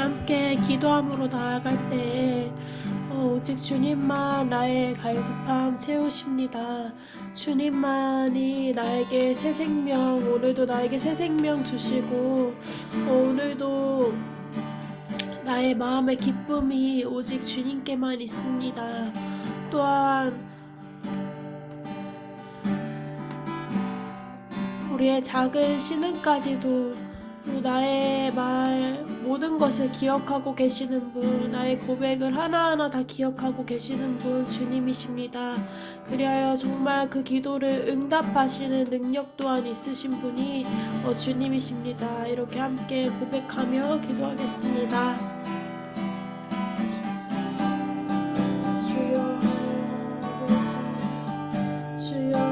함께 기도함으로 나아갈 때에 오직 주님만 나의 갈급함 채우십니다. 주님만이 나에게 새 생명, 오늘도 나에게 새 생명 주시고 오늘도 나의 마음의 기쁨이 오직 주님께만 있습니다. 또한 우리의 작은 신음까지도 나의 말 모든 것을 기억하고 계시는 분, 나의 고백을 하나하나 다 기억하고 계시는 분 주님이십니다. 그리하여 정말 그 기도를 응답하시는 능력 또한 있으신 분이 주님이십니다. 이렇게 함께 고백하며 기도하겠습니다. 주여 아버지, 주여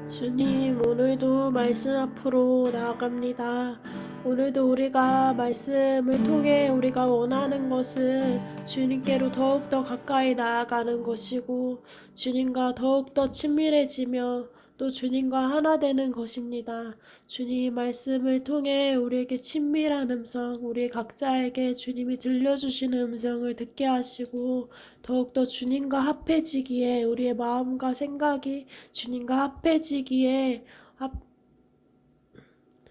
주님, 오늘도 말씀 앞으로 나아갑니다. 오늘도 우리가 말씀을 통해 우리가 원하는 것은 주님께로 더욱더 가까이 나아가는 것이고 주님과 더욱더 친밀해지며 또 주님과 하나 되는 것입니다. 주님 말씀을 통해 우리에게 친밀한 음성, 우리 각자에게 주님이 들려주시는 음성을 듣게 하시고 더욱더 주님과 합해지기에 우리의 마음과 생각이 주님과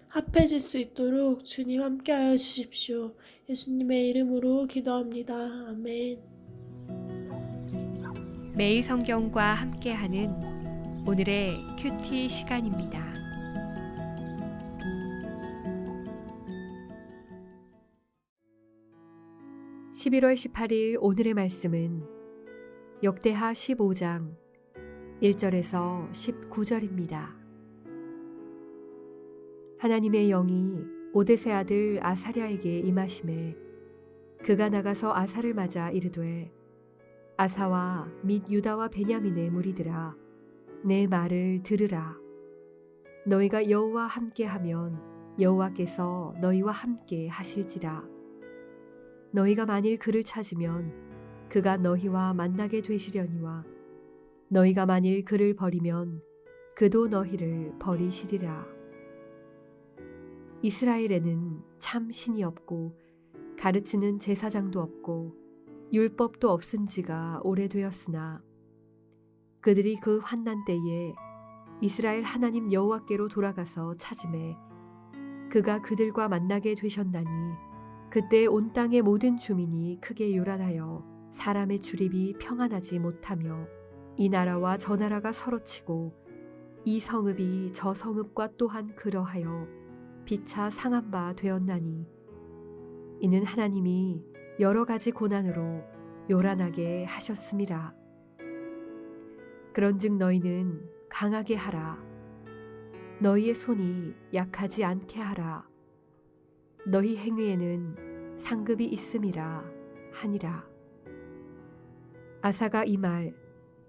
합해질 수 있도록 주님 함께하여 주십시오. 예수님의 이름으로 기도합니다. 아멘. 매일 성경과 함께하는 오늘의 큐티 시간입니다. (11월 18일) 오늘의 말씀은 역대하 15장 1절에서 19절입니다. 하나님의 영이 오뎃의 아들 아사랴에게 임하심에 그가 나가서 아사를 맞아 이르되 아사와 및 유다와 베냐민의 무리들아 내 말을 들으라. 너희가 여호와 함께하면 여호와께서 너희와 함께 하실지라. 너희가 만일 그를 찾으면 그가 너희와 만나게 되시려니와 너희가 만일 그를 버리면 그도 너희를 버리시리라. 이스라엘에는 참 신이 없고 가르치는 제사장도 없고 율법도 없은 지가 오래되었으나 그들이 그 환난 때에 이스라엘 하나님 여호와께로 돌아가서 찾음에 그가 그들과 만나게 되셨나니 그때 온 땅의 모든 주민이 크게 요란하여 사람의 출입이 평안하지 못하며 이 나라와 저 나라가 서로 치고 이 성읍이 저 성읍과 또한 그러하여 피차 상한 바 되었나니 이는 하나님이 여러 가지 고난으로 요란하게 하셨음이라. 그런즉 너희는 강하게 하라. 너희의 손이 약하지 않게 하라. 너희 행위에는 상급이 있음이라 하니라. 아사가 이 말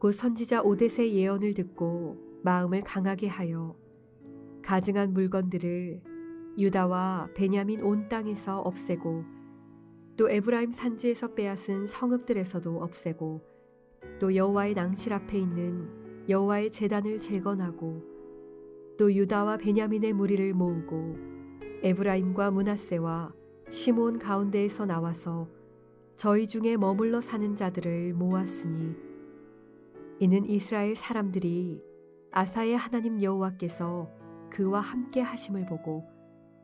곧 선지자 오뎃의 예언을 듣고 마음을 강하게 하여 가증한 물건들을 유다와 베냐민 온 땅에서 없애고 또 에브라임 산지에서 빼앗은 성읍들에서도 없애고 또 여호와의 낭실 앞에 있는 여호와의 제단을 재건하고 또 유다와 베냐민의 무리를 모으고 에브라임과 므낫세와 시몬 가운데에서 나와서 저희 중에 머물러 사는 자들을 모았으니 이는 이스라엘 사람들이 아사의 하나님 여호와께서 그와 함께 하심을 보고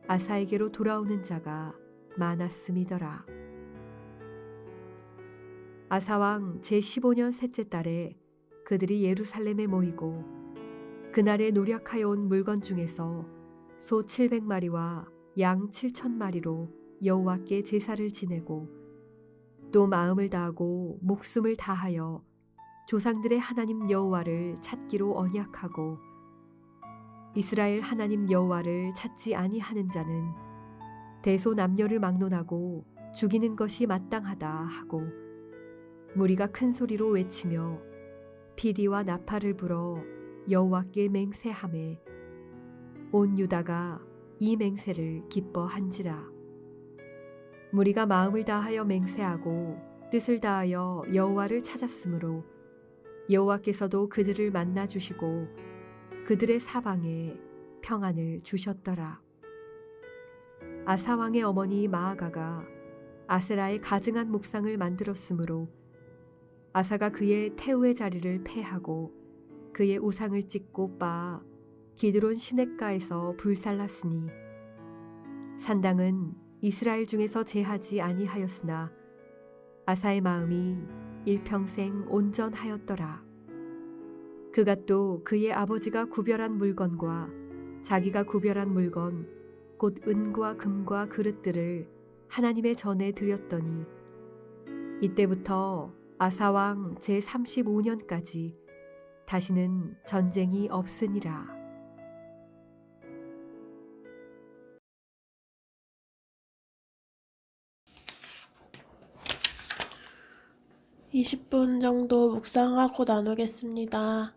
아사에게로 돌아오는 자가 많았음이더라. 아사왕 제15년 셋째 달에 그들이 예루살렘에 모이고 그날에 노력하여 온 물건 중에서 소 700마리와 양 7,000마리로 여호와께 제사를 지내고 또 마음을 다하고 목숨을 다하여 조상들의 하나님 여호와를 찾기로 언약하고 이스라엘 하나님 여호와를 찾지 아니하는 자는 대소남녀를 막론하고 죽이는 것이 마땅하다 하고 무리가 큰 소리로 외치며 피리와 나팔을 불어 여호와께 맹세하매 온 유다가 이 맹세를 기뻐한지라. 무리가 마음을 다하여 맹세하고 뜻을 다하여 여호와를 찾았으므로 여호와께서도 그들을 만나 주시고 그들의 사방에 평안을 주셨더라. 아사 왕의 어머니 마아가가 아세라의 가증한 묵상을 만들었으므로 아사가 그의 태우의 자리를 폐하고 그의 우상을 찢고 빻아 기드론 시냇가에서 불살랐으니 산당은 이스라엘 중에서 제하지 아니하였으나 아사의 마음이 일평생 온전하였더라. 그가 또 그의 아버지가 구별한 물건과 자기가 구별한 물건 곧 은과 금과 그릇들을 하나님의 전에 드렸더니 이때부터 아사왕 제35년까지 다시는 전쟁이 없으니라. 20분 정도 묵상하고 나누겠습니다.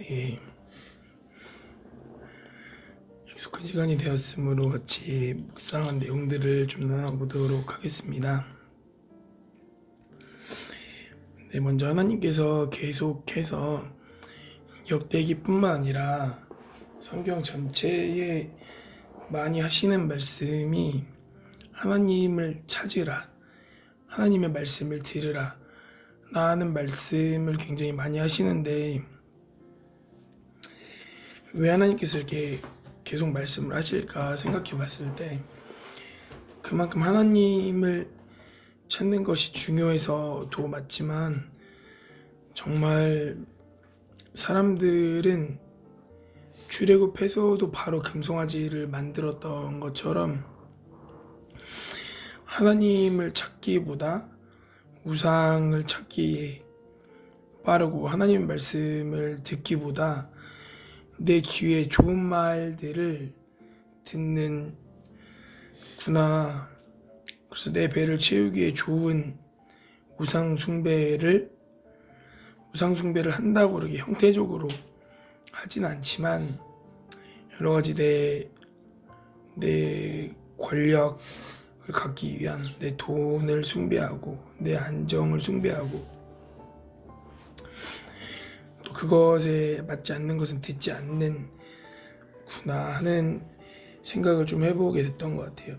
예, 약속한 시간이 되었으므로 같이 묵상한 내용들을 좀 나눠보도록 하겠습니다. 네, 먼저 하나님께서 계속해서 역대기뿐만 아니라 성경 전체에 많이 하시는 말씀이 하나님을 찾으라, 하나님의 말씀을 들으라 라는 말씀을 굉장히 많이 하시는데, 왜 하나님께서 이렇게 계속 말씀을 하실까 생각해 봤을 때, 그만큼 하나님을 찾는 것이 중요해서도 맞지만, 정말 사람들은 출애굽해서도 바로 금송아지를 만들었던 것처럼 하나님을 찾기보다 우상을 찾기에 빠르고, 하나님 말씀을 듣기보다 내 귀에 좋은 말들을 듣는구나. 그래서 내 배를 채우기에 좋은 우상 숭배를 한다고 그렇게 형태적으로 하진 않지만, 여러 가지 내 권력을 갖기 위한 내 돈을 숭배하고 내 안정을 숭배하고, 또 그것에 맞지 않는 것은 듣지 않는구나 하는 생각을 좀 해보게 됐던 것 같아요.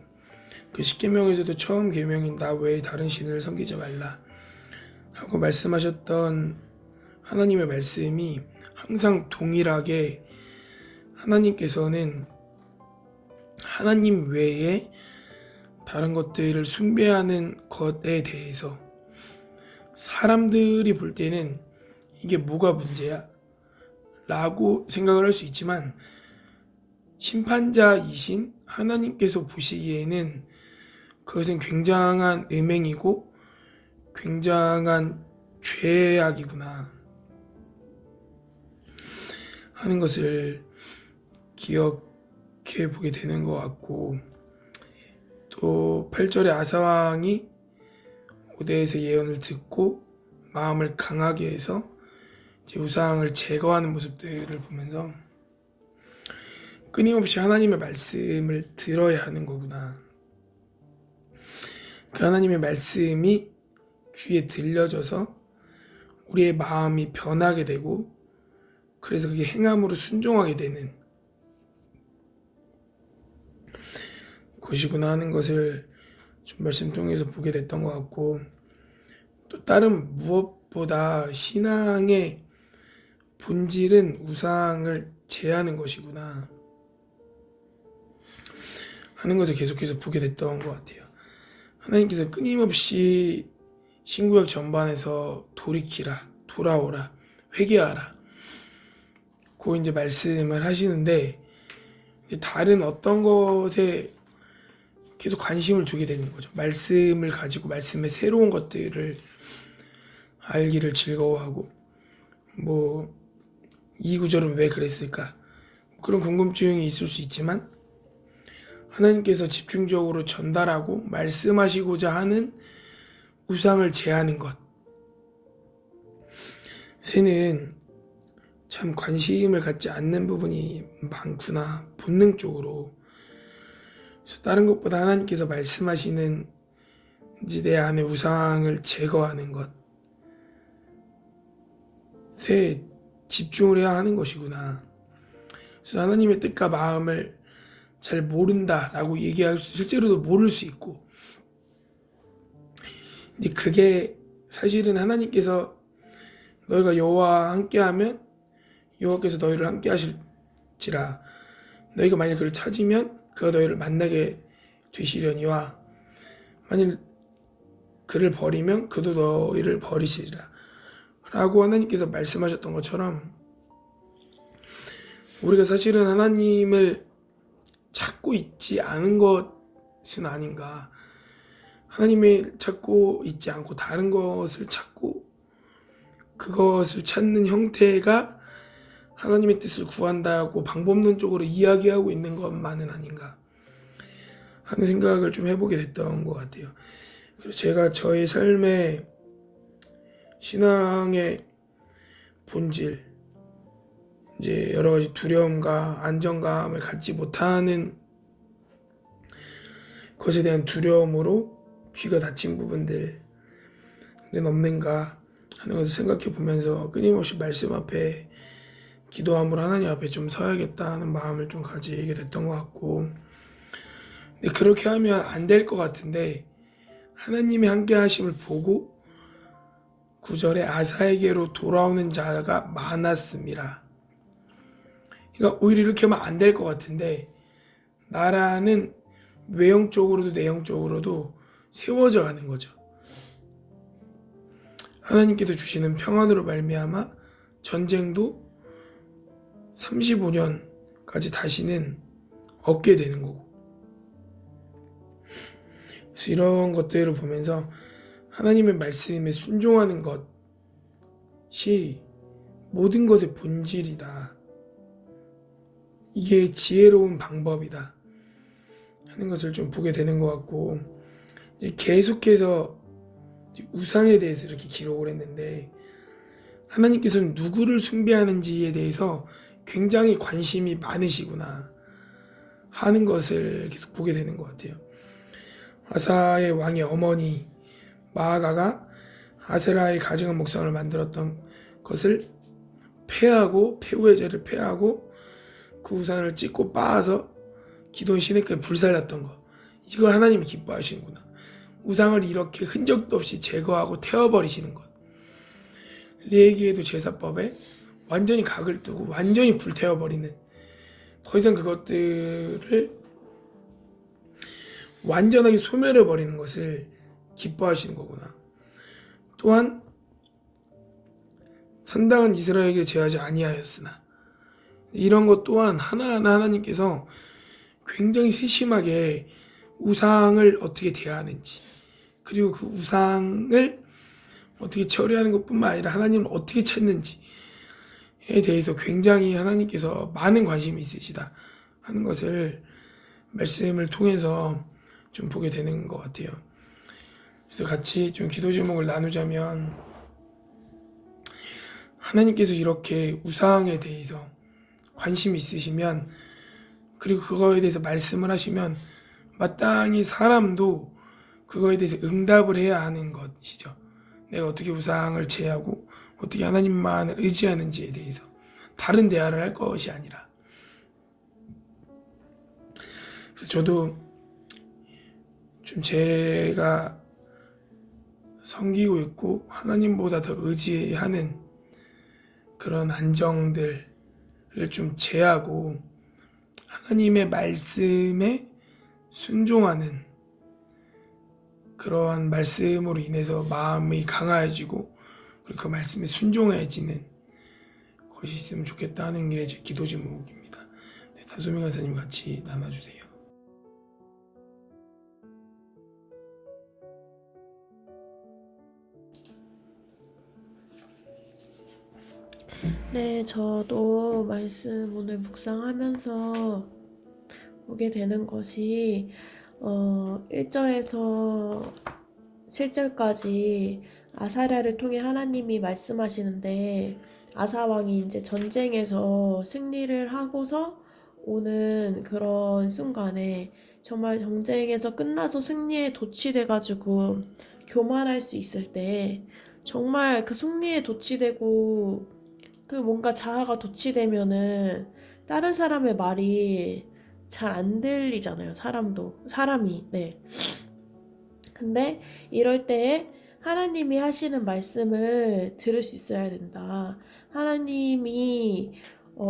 그 십계명에서도 처음 계명인 나 외에 다른 신을 섬기지 말라 하고 말씀하셨던 하나님의 말씀이 항상 동일하게, 하나님께서는 하나님 외에 다른 것들을 숭배하는 것에 대해서 사람들이 볼 때는 이게 뭐가 문제야? 라고 생각을 할 수 있지만, 심판자이신 하나님께서 보시기에는 그것은 굉장한 음행이고 굉장한 죄악이구나 하는 것을 기억해 보게 되는 것 같고, 또 8절에 아사왕이 오대에서 예언을 듣고 마음을 강하게 해서 이제 우상을 제거하는 모습들을 보면서 끊임없이 하나님의 말씀을 들어야 하는 거구나, 그 하나님의 말씀이 귀에 들려져서 우리의 마음이 변하게 되고, 그래서 그게 행함으로 순종하게 되는 것이구나 하는 것을 좀 말씀 통해서 보게 됐던 것 같고, 또 다른 무엇보다 신앙의 본질은 우상을 제하는 것이구나 하는 것을 계속해서 보게 됐던 것 같아요. 하나님께서 끊임없이 신구약 전반에서 돌이키라, 돌아오라, 회개하라 고 이제 말씀을 하시는데, 이제 다른 어떤 것에 계속 관심을 두게 되는 거죠. 말씀을 가지고 말씀의 새로운 것들을 알기를 즐거워하고, 뭐 이 구절은 왜 그랬을까, 그런 궁금증이 있을 수 있지만, 하나님께서 집중적으로 전달하고 말씀하시고자 하는 우상을 제하는 것에는 참 관심을 갖지 않는 부분이 많구나, 본능적으로. 그래서 다른 것보다 하나님께서 말씀하시는 이제 내 안에 우상을 제거하는 것에 집중을 해야 하는 것이구나. 그래서 하나님의 뜻과 마음을 잘 모른다라고 얘기할 수, 실제로도 모를 수 있고, 이제 그게 사실은 하나님께서 너희가 여호와와 함께하면 여호와께서 너희를 함께 하실지라, 너희가 만일 그를 찾으면 그가 너희를 만나게 되시려니와 만일 그를 버리면 그도 너희를 버리시리라 라고 하나님께서 말씀하셨던 것처럼, 우리가 사실은 하나님을 찾고 있지 않은 것은 아닌가, 하나님을 찾고 있지 않고 다른 것을 찾고 그것을 찾는 형태가 하나님의 뜻을 구한다고 방법론적으로 이야기하고 있는 것만은 아닌가 하는 생각을 좀 해보게 됐던 것 같아요. 그리고 제가 저의 삶의 신앙의 본질, 이제 여러 가지 두려움과 안정감을 갖지 못하는 것에 대한 두려움으로 귀가 닫힌 부분들은 없는가 하는 것을 생각해 보면서 끊임없이 말씀 앞에 기도함으로 하나님 앞에 좀 서야겠다 하는 마음을 좀 가지게 됐던 것 같고, 근데 그렇게 하면 안 될 것 같은데 하나님의 함께 하심을 보고 9절에 아사에게로 돌아오는 자가 많았습니다. 그러니까 오히려 이렇게 하면 안 될 것 같은데 나라는 외형적으로도 내용적으로도 세워져 가는 거죠. 하나님께서 주시는 평안으로 말미암아 전쟁도 35년까지 다시는 없게 되는 거고, 그래서 이런 것들을 보면서 하나님의 말씀에 순종하는 것이 모든 것의 본질이다, 이게 지혜로운 방법이다 하는 것을 좀 보게 되는 것 같고, 이제 계속해서 우상에 대해서 이렇게 기록을 했는데 하나님께서는 누구를 숭배하는지에 대해서 굉장히 관심이 많으시구나 하는 것을 계속 보게 되는 것 같아요. 아사의 왕의 어머니 마아가가 아세라의 가증한 목상을 만들었던 것을 폐하고 폐후의 죄를 폐하고 그 우상을 찢고 빻아서 기돈 시내까지 불살랐던 것, 이걸 하나님이 기뻐하시는구나. 우상을 이렇게 흔적도 없이 제거하고 태워버리시는 것. 레위기에도 제사법에 완전히 각을 뜨고 완전히 불태워버리는, 더 이상 그것들을 완전하게 소멸해버리는 것을 기뻐하시는 거구나. 또한 산당은 이스라엘에게 제하지 아니하였으나, 이런 것 또한 하나하나 하나님께서 굉장히 세심하게 우상을 어떻게 대하는지, 그리고 그 우상을 어떻게 처리하는 것뿐만 아니라 하나님을 어떻게 찾는지에 대해서 굉장히 하나님께서 많은 관심이 있으시다 하는 것을 말씀을 통해서 좀 보게 되는 것 같아요. 그래서 같이 좀 기도 제목을 나누자면, 하나님께서 이렇게 우상에 대해서 관심이 있으시면, 그리고 그거에 대해서 말씀을 하시면 마땅히 사람도 그거에 대해서 응답을 해야 하는 것이죠. 내가 어떻게 우상을 제하고 어떻게 하나님만을 의지하는지에 대해서 다른 대화를 할 것이 아니라. 그래서 저도 좀 제가 섬기고 있고 하나님보다 더 의지하는 그런 안정들을 좀 제하고 하나님의 말씀에 순종하는, 그러한 말씀으로 인해서 마음이 강화해지고 그리고 그 말씀에 순종해지는 것이 있으면 좋겠다 하는 게 제 기도 제목입니다. 네, 다소민 간사님 같이 나눠주세요. 네, 저도 말씀 오늘 묵상하면서 보게 되는 것이 1절에서 7절까지 아사랴를 통해 하나님이 말씀하시는데, 아사왕이 이제 전쟁에서 승리를 하고서 오는 그런 순간에 정말 전쟁에서 끝나서 승리에 도취돼가지고 교만할 수 있을 때, 정말 그 승리에 도취되고 그 뭔가 자아가 도취되면은 다른 사람의 말이 잘 안 들리잖아요. 사람이. 네. 근데 이럴 때에 하나님이 하시는 말씀을 들을 수 있어야 된다. 하나님이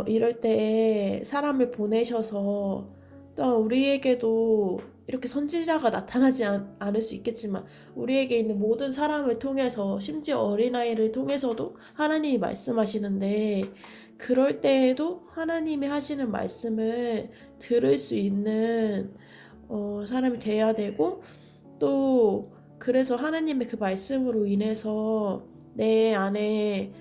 이럴 때에 사람을 보내셔서, 또 우리에게도 이렇게 선지자가 나타나지 않을 수 있겠지만 우리에게 있는 모든 사람을 통해서, 심지어 어린아이를 통해서도 하나님이 말씀하시는데, 그럴 때에도 하나님이 하시는 말씀을 들을 수 있는 사람이 돼야 되고, 또 그래서 하나님의 그 말씀으로 인해서 내 안에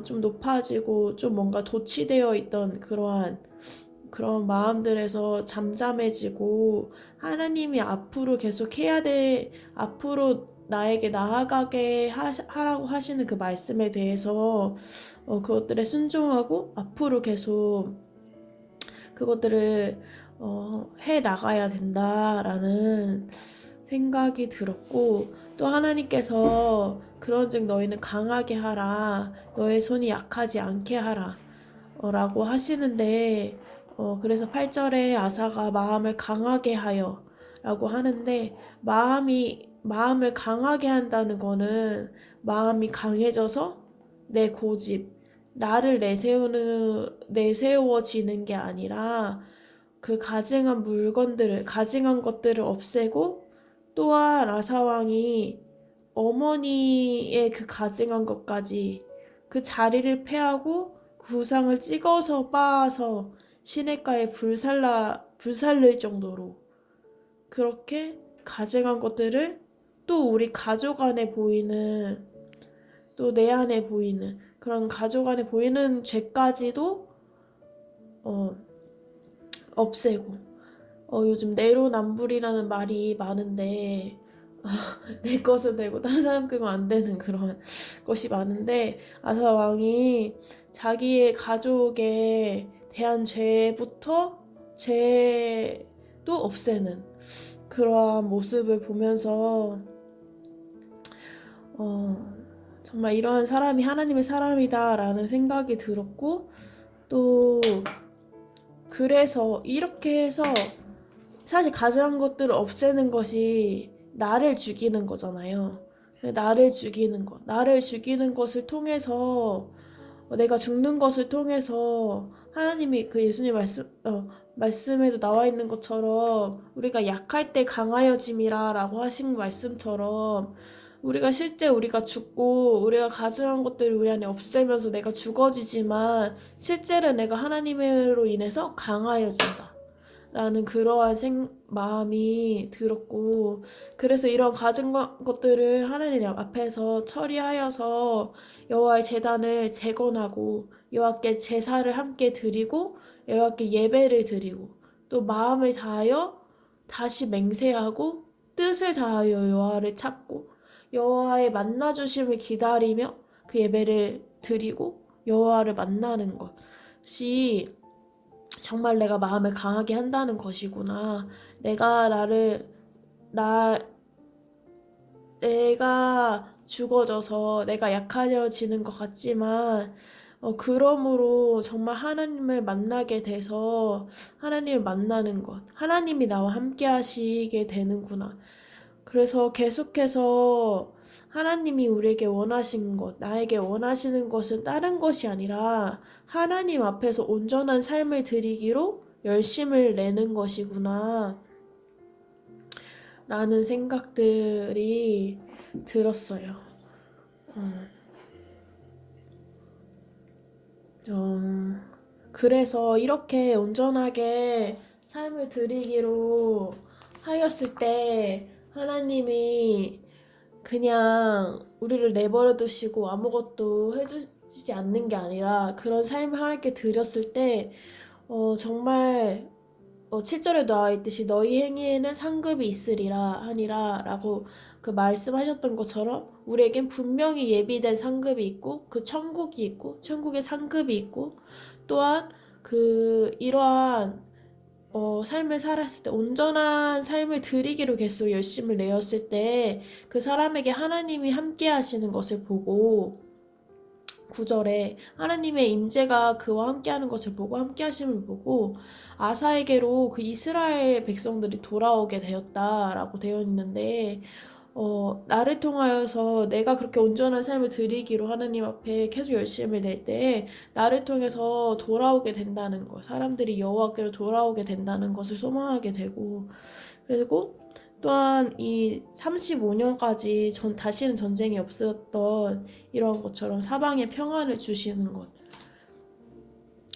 좀 높아지고 좀 뭔가 도취되어 있던 그런 마음들에서 잠잠해지고, 하나님이 앞으로 계속 해야 돼, 앞으로 나에게 나아가게 하라고 하시는 그 말씀에 대해서 그것들에 순종하고 앞으로 계속 그것들을 해 나가야 된다라는 생각이 들었고, 또 하나님께서 그런즉 너희는 강하게 하라, 너의 손이 약하지 않게 하라 라고 하시는데, 그래서 8절에 아사가 마음을 강하게 하여 라고 하는데, 마음을 강하게 한다는 거는 마음이 강해져서 내 고집, 나를 내세워지는 게 아니라 그 가증한 것들을 없애고, 또한 아사왕이 어머니의 그 가증한 것까지 그 자리를 패하고 그 우상을 찍어서 빻아서 시냇가에 불살릴 정도로 그렇게 가증한 것들을, 또 우리 가족 안에 보이는, 또 내 안에 보이는 그런 가족 안에 보이는 죄까지도 없애고, 요즘 내로남불이라는 말이 많은데 내 것은 되고 다른 사람 그거 안 되는 그런 것이 많은데, 아사 왕이 자기의 가족에 대한 죄도 없애는 그러한 모습을 보면서 정말 이러한 사람이 하나님의 사람이다 라는 생각이 들었고, 또 그래서 이렇게 해서 사실 가증한 것들을 없애는 것이 나를 죽이는 거잖아요. 나를 죽이는 것을 통해서, 내가 죽는 것을 통해서 하나님이 그 예수님 말씀에도 나와 있는 것처럼 우리가 약할 때 강하여짐이라 라고 하신 말씀처럼, 우리가 죽고 우리가 가증한 것들을 우리 안에 없애면서 내가 죽어지지만 실제로 내가 하나님으로 인해서 강하여진다 라는 그러한 마음이 들었고, 그래서 이런 가진 것들을 하나님 앞에서 처리하여서 여호와의 제단을 재건하고 여호와께 제사를 함께 드리고 여호와께 예배를 드리고, 또 마음을 다하여 다시 맹세하고 뜻을 다하여 여호와를 찾고 여호와의 만나주심을 기다리며 그 예배를 드리고 여호와를 만나는 것이 정말 내가 마음을 강하게 한다는 것이구나. 내가 죽어져서 내가 약해지는 것 같지만, 그러므로 정말 하나님을 만나게 돼서 하나님을 만나는 것, 하나님이 나와 함께 하시게 되는구나. 그래서 계속해서 하나님이 우리에게 원하신 것, 나에게 원하시는 것은 다른 것이 아니라 하나님 앞에서 온전한 삶을 드리기로 열심을 내는 것이구나 라는 생각들이 들었어요. 그래서 이렇게 온전하게 삶을 드리기로 하였을 때 하나님이 그냥 우리를 내버려 두시고 아무것도 해주시지 않는 게 아니라, 그런 삶을 하나님께 드렸을 때 정말 7절에 나와 있듯이 너희 행위에는 상급이 있으리라 하니라 라고 그 말씀하셨던 것처럼, 우리에겐 분명히 예비된 상급이 있고 그 천국이 있고 천국의 상급이 있고, 또한 이러한 삶을 살았을 때 온전한 삶을 드리기로 계속 열심을 내었을 때 그 사람에게 하나님이 함께 하시는 것을 보고, 9절에 하나님의 임재가 그와 함께하는 것을 보고 함께 하심을 보고 아사에게로 그 이스라엘 백성들이 돌아오게 되었다라고 되어 있는데, 나를 통하여서 내가 그렇게 온전한 삶을 드리기로 하나님 앞에 계속 열심을 낼 때 나를 통해서 돌아오게 된다는 것, 사람들이 여호와께로 돌아오게 된다는 것을 소망하게 되고, 그리고 또한 이 35년까지 다시는 전쟁이 없었던 이런 것처럼 사방에 평안을 주시는 것,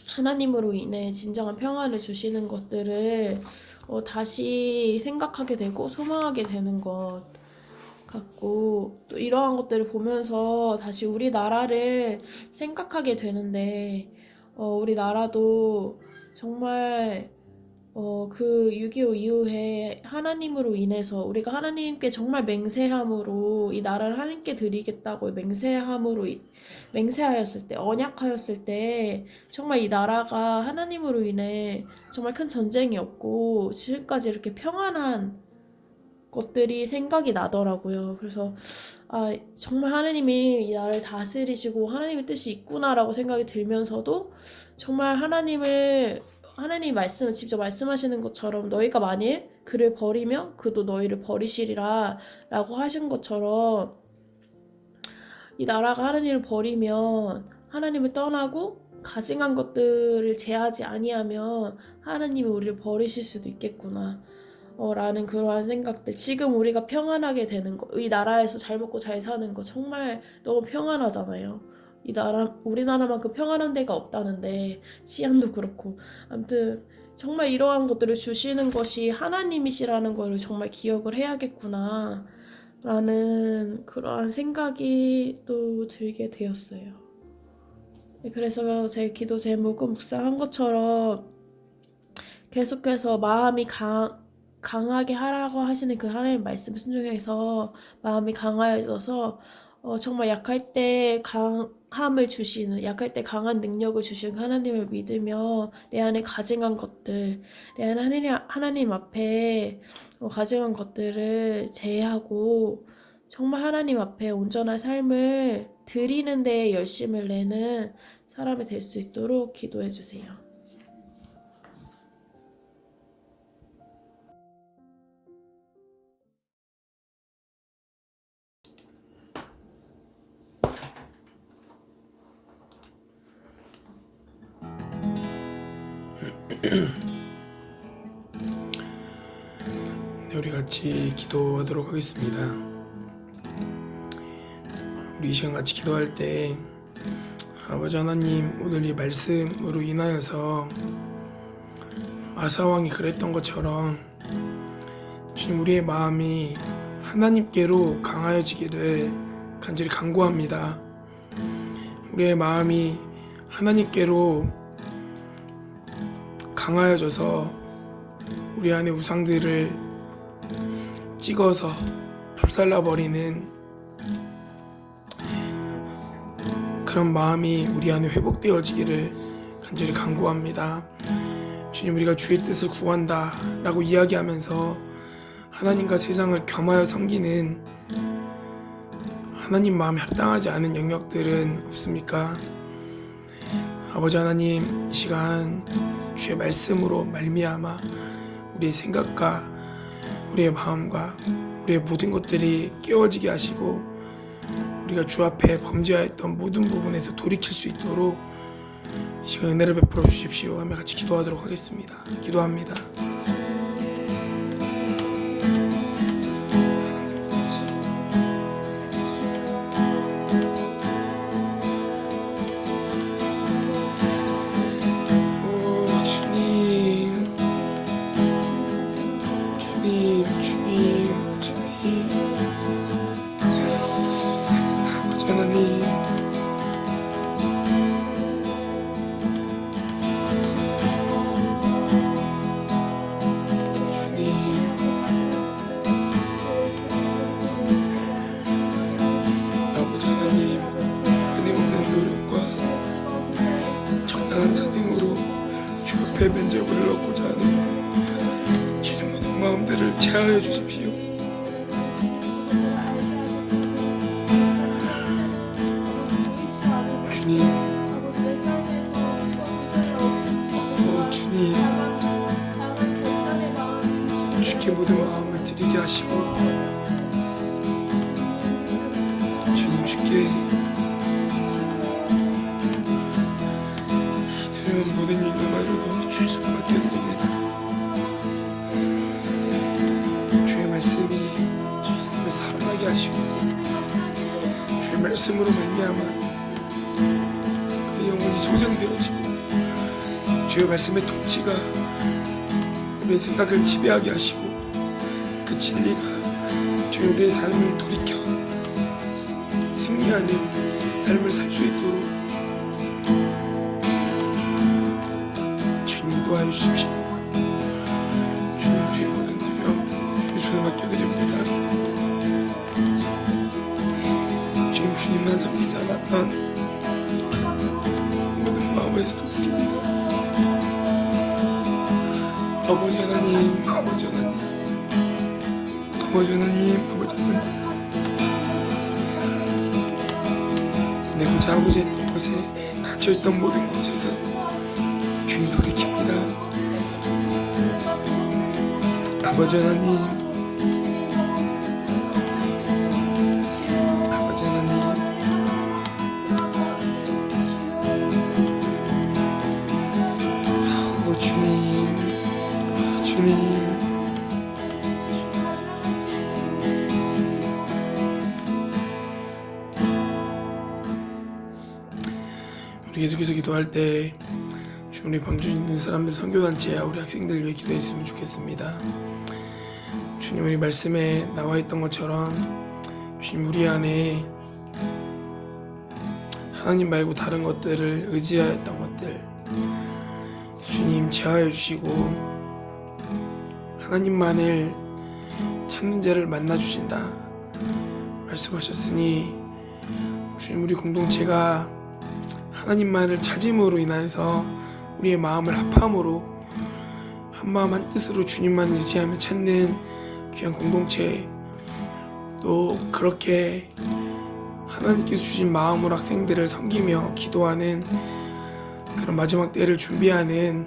하나님으로 인해 진정한 평안을 주시는 것들을 다시 생각하게 되고 소망하게 되는 것 같고, 또 이러한 것들을 보면서 다시 우리나라를 생각하게 되는데, 우리나라도 정말 그 6.25 이후에 하나님으로 인해서 우리가 하나님께 정말 맹세함으로 이 나라를 하나님께 드리겠다고 맹세하였을 때, 언약하였을 때 정말 이 나라가 하나님으로 인해 정말 큰 전쟁이 없고 지금까지 이렇게 평안한 것들이 생각이 나더라고요. 그래서 정말 하나님이 이 나라를 다스리시고 하나님의 뜻이 있구나라고 생각이 들면서도 정말 하나님 말씀을 직접 말씀하시는 것처럼 너희가 만일 그를 버리면 그도 너희를 버리시리라 라고 하신 것처럼 이 나라가 하나님을 버리면 하나님을 떠나고 가증한 것들을 제하지 아니하면 하나님이 우리를 버리실 수도 있겠구나 라는 그러한 생각들. 지금 우리가 평안하게 되는 거, 이 나라에서 잘 먹고 잘 사는 거 정말 너무 평안하잖아요. 우리나라만큼 평안한 데가 없다는데, 치안도 그렇고. 아무튼 정말 이러한 것들을 주시는 것이 하나님이시라는 거를 정말 기억을 해야겠구나 라는 그러한 생각이 또 들게 되었어요. 그래서 제 기도 제목은 묵상한 것처럼 계속해서 마음이 강하게 하라고 하시는 그 하나님 말씀 순종해서 마음이 강하여져서 정말 약할 때 강함을 주시는, 약할 때 강한 능력을 주시는 하나님을 믿으며 내 안에 가증한 것들, 내 안에 하나님 앞에 가증한 것들을 제하고 정말 하나님 앞에 온전한 삶을 드리는 데 열심을 내는 사람이 될 수 있도록 기도해 주세요. 네, 우리 같이 기도하도록 하겠습니다. 우리 이 시간 같이 기도할 때 아버지 하나님, 오늘 이 말씀으로 인하여서 아사왕이 그랬던 것처럼 주님, 우리의 마음이 하나님께로 강하여지기를 간절히 간구합니다. 우리의 마음이 하나님께로 강하여져서 우리 안에 우상들을 찍어서 불살라버리는 그런 마음이 우리 안에 회복되어지기를 간절히 간구합니다. 주님, 우리가 주의 뜻을 구한다 라고 이야기하면서 하나님과 세상을 겸하여 섬기는 하나님 마음에 합당하지 않은 영역들은 없습니까? 아버지 하나님, 이 시간 주의 말씀으로 말미암아 우리의 생각과 우리의 마음과 우리의 모든 것들이 깨어지게 하시고 우리가 주 앞에 범죄하였던 모든 부분에서 돌이킬 수 있도록 이 시간 은혜를 베풀어 주십시오 하며 같이 기도하도록 하겠습니다. 기도합니다. 면접을 얻고자 하는 주님 모든 마음들을 제하여 주십시오. 주님, 주님, 주께 모든 마음을 드리게 하시고 주님, 주께 드리는 모든 일들마저도 주의 손 맡겨드립니다. 주의 말씀이 저희 삶에 살아나게 하시고 주의 말씀으로 말미암아 우리 영혼이 소생되어지고 주의 말씀의 통치가 우리의 생각을 지배하게 하시고 그 진리가 주의 우리의 삶을 돌이켜 승리하는 삶을 살 수 있도록 주님 인도하여 주십시오. 기도드립니다. 주님, 주님만 섬기자 나는 모든 마음에서 돕깁니다. 아버지 하나님, 아버지 하나님, 아버지 하나님, 아버지 하나님, 내고자 아버지 했던 곳에 갇혀있던 모든 곳에서 주님 돌이킵니다. 아버지 하나님, 아버지 하나님, 주님, 주님, 우리 계속해서 기도할 때 주님, 우리 방주 있는 사람들, 선교단체야 우리 학생들 위해 기도했으면 좋겠습니다. 주님, 우리 말씀에 나와 있던 것처럼 주님, 우리 안에 하나님 말고 다른 것들을 의지하였던 것들 주님 제하여 주시고 하나님만을 찾는 자를 만나 주신다 말씀하셨으니 주님, 우리 공동체가 하나님만을 찾음으로 인하여서 우리의 마음을 합함으로 한마음 한뜻으로 주님만 의지하며 찾는 귀한 공동체, 또 그렇게 하나님께서 주신 마음으로 학생들을 섬기며 기도하는 그런 마지막 때를 준비하는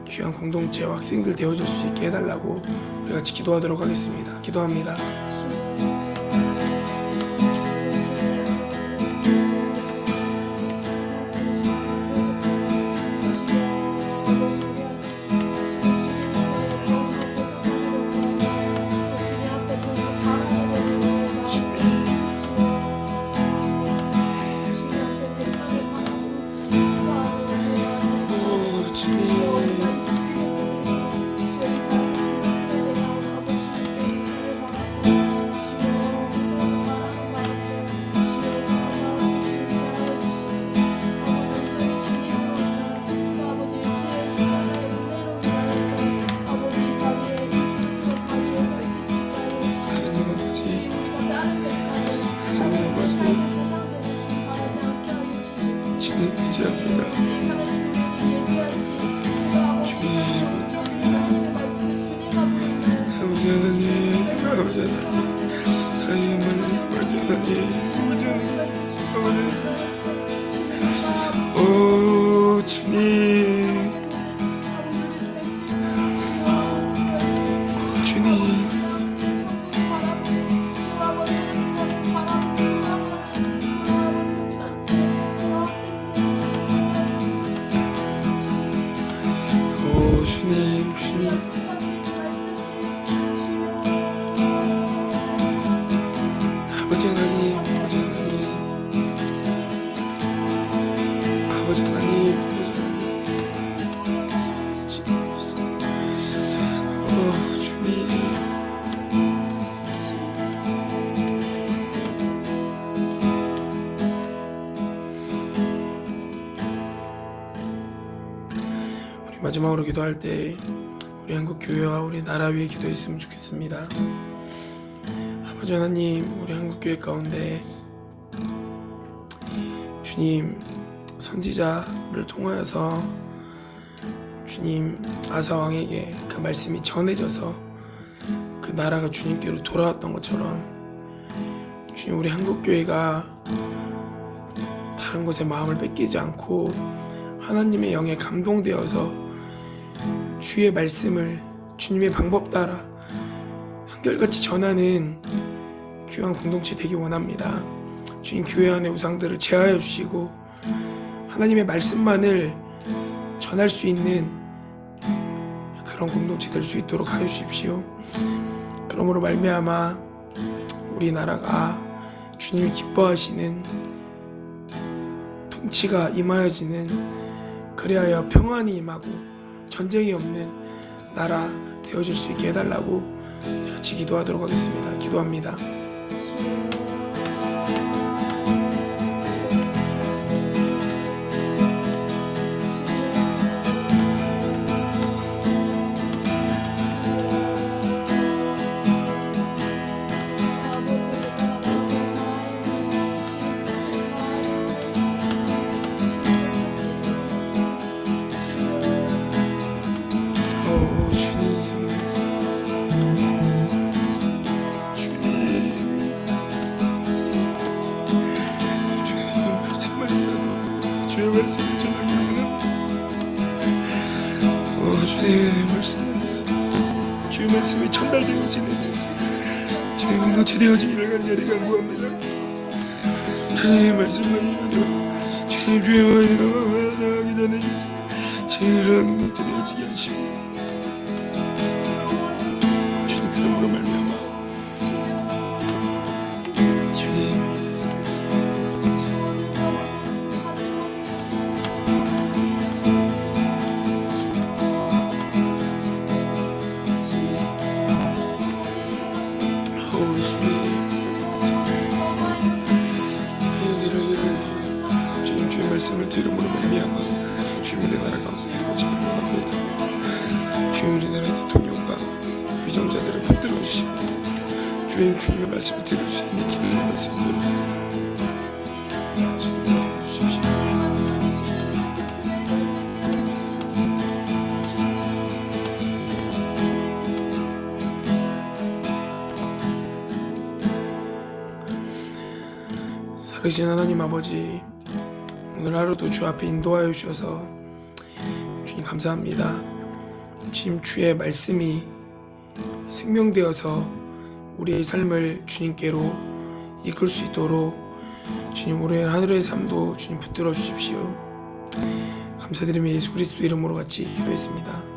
귀한 공동체와 학생들 되어줄 수 있게 해달라고 우리 같이 기도하도록 하겠습니다. 기도합니다. 의지합니다. 주님, 아버지 하나님, 아버지 하나님, 사랑의 아버지 하나님, 아버지 하나님, 오 주님, 주님, 주님, 주님, 아버지 하나님, 아버지 하나님, 아버지 하나님, 아버지 하나님, 주님, 우리 마지막으로 기도할 때 우리 한국 교회와 우리 나라 위해 기도했으면 좋겠습니다. 아버지 하나님, 우리 한국 교회 가운데 주님 선지자를 통하여서 주님 아사 왕에게 그 말씀이 전해져서 그 나라가 주님께로 돌아왔던 것처럼 주님, 우리 한국 교회가 다른 곳에 마음을 뺏기지 않고 하나님의 영에 감동되어서 주의 말씀을 주님의 방법 따라 한결같이 전하는 귀한 공동체 되기 원합니다. 주님, 교회 안의 우상들을 제하여 주시고 하나님의 말씀만을 전할 수 있는 그런 공동체 될 수 있도록 하여 주십시오. 그러므로 말미암아 우리나라가 주님이 기뻐하시는 통치가 임하여지는, 그리하여 평안이 임하고 전쟁이 없는 나라 되어줄 수 있게 해달라고 같이 기도하도록 하겠습니다. 기도합니다. 말씀만이라도 주의 말씀을 전하기를 원합니다. 주의 말씀만이라도 주의 말씀이 전달되어지는 주의 공동체 되어지기를 간절히 간구합니다. 주의 말씀만이라도 주의 말씀을 나가기 전에 주의 공동체 되어지게 하시고 주님 그러므로 말미암아 주님 주님 주의 말씀을 들음으로 말미암아 주님의 나라가 이루어지기를 원합니다. 주님 우리나라 대통령과 위정자들을 붙들어 주시고 주님의 말씀을 들을 수 있는 길을 열어주시옵소서. 주님 도와주십시오. 살아계신 하나님 아버지, 오늘 하루도 주 앞에 인도하여 주셔서 주님 감사합니다. 주님 주의 말씀이 생명되어서 우리의 삶을 주님께로 이끌 수 있도록 주님 우리의 하늘의 삶도 주님 붙들어 주십시오. 감사드리며 예수 그리스도 이름으로 같이 기도했습니다.